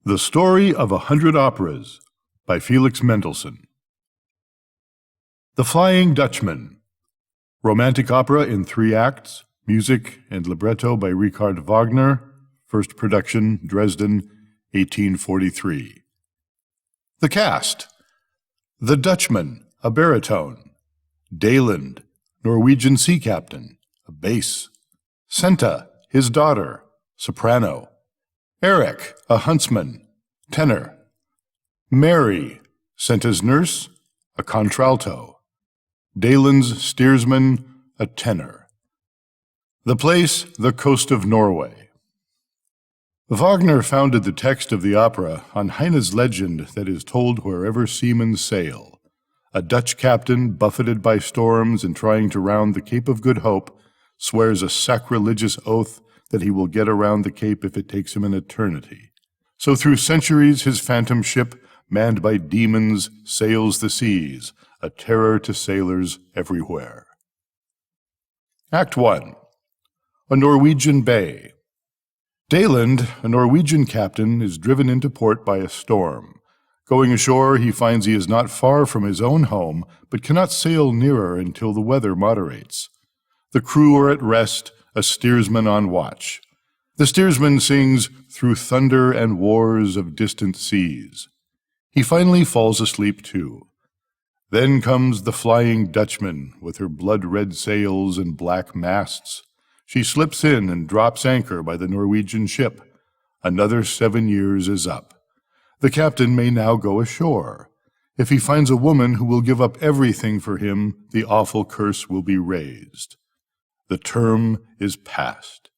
The Story of 100 Operas by Felix Mendelsohn. The Flying Dutchman. Romantic opera in 3 acts, music and libretto by Richard Wagner, first production, Dresden, 1843. The cast: the Dutchman, a baritone; Daland, Norwegian sea captain, a bass; Senta, his daughter, soprano; Eric, a huntsman, tenor; Mary, Senta's nurse, a contralto; Daland's steersman, a tenor. The place, the coast of Norway. Wagner founded the text of the opera on Heine's legend that is told wherever seamen sail. A Dutch captain, buffeted by storms and trying to round the Cape of Good Hope, swears a sacrilegious oath that he will get around the Cape if it takes him an eternity. So through centuries his phantom ship, manned by demons, sails the seas, a terror to sailors everywhere. Act 1. A Norwegian Bay. Daland, a Norwegian captain, is driven into port by a storm. Going ashore, he finds he is not far from his own home, but cannot sail nearer until the weather moderates. The crew are at rest, a steersman on watch. The steersman sings "Through Thunder and Wars of Distant Seas." He finally falls asleep too. Then comes the Flying Dutchman with her blood-red sails and black masts. She slips in and drops anchor by the Norwegian ship. Another 7 years is up. The captain may now go ashore. If he finds a woman who will give up everything for him, the awful curse will be raised. The term is past.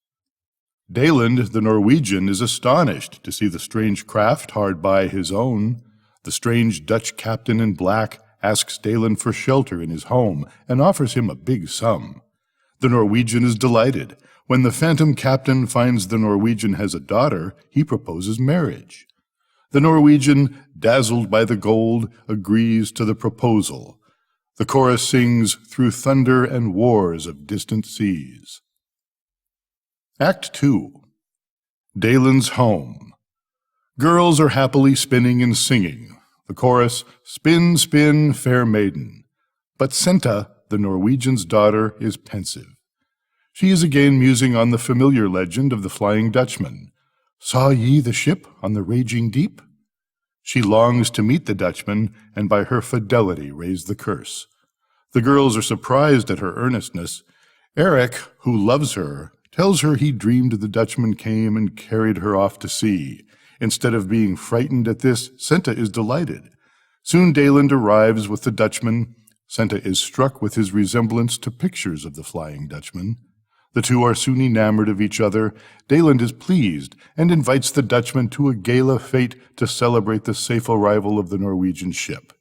Daland, the Norwegian, is astonished to see the strange craft hard by his own. The strange Dutch captain in black asks Daland for shelter in his home and offers him a big sum. The Norwegian is delighted. When the phantom captain finds the Norwegian has a daughter, he proposes marriage. The Norwegian, dazzled by the gold, agrees to the proposal. The chorus sings "Through Thunder and Wars of Distant Seas." Act 2. Daland's Home. Girls are happily spinning and singing. The chorus, "Spin, spin, fair maiden." But Senta, the Norwegian's daughter, is pensive. She is again musing on the familiar legend of the Flying Dutchman. "Saw ye the ship on the raging deep?" She longs to meet the Dutchman, and by her fidelity raise the curse. The girls are surprised at her earnestness. Eric, who loves her, tells her he dreamed the Dutchman came and carried her off to sea. Instead of being frightened at this, Senta is delighted. Soon Daland arrives with the Dutchman. Senta is struck with his resemblance to pictures of the Flying Dutchman. The two are soon enamored of each other. Daland is pleased and invites the Dutchman to a gala fete to celebrate the safe arrival of the Norwegian ship.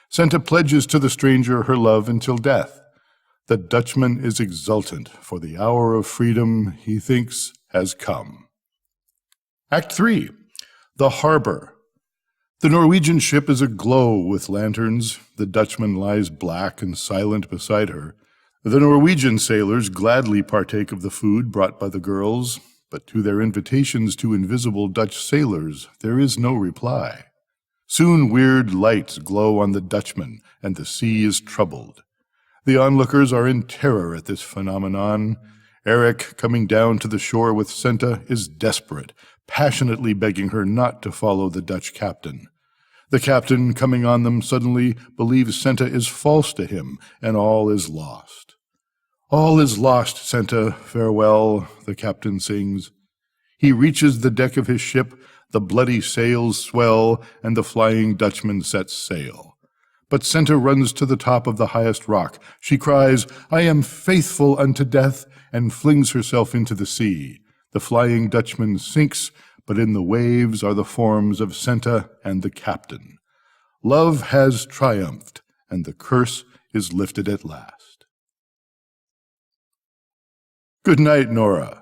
Senta pledges to the stranger her love until death. The Dutchman is exultant, for the hour of freedom, he thinks, has come. Act 3. The Harbor. The Norwegian ship is aglow with lanterns. The Dutchman lies black and silent beside her. The Norwegian sailors gladly partake of the food brought by the girls, but to their invitations to invisible Dutch sailors there is no reply. Soon weird lights glow on the Dutchman, and the sea is troubled. The onlookers are in terror at this phenomenon. Eric, coming down to the shore with Senta, is desperate, passionately begging her not to follow the Dutch captain. The captain, coming on them suddenly, believes Senta is false to him, and all is lost. "All is lost, Senta, farewell," the captain sings. He reaches the deck of his ship, the bloody sails swell, and the Flying Dutchman sets sail. But Senta runs to the top of the highest rock. She cries, "I am faithful unto death," and flings herself into the sea. The Flying Dutchman sinks, but in the waves are the forms of Senta and the captain. Love has triumphed, and the curse is lifted at last. Good night, Nora.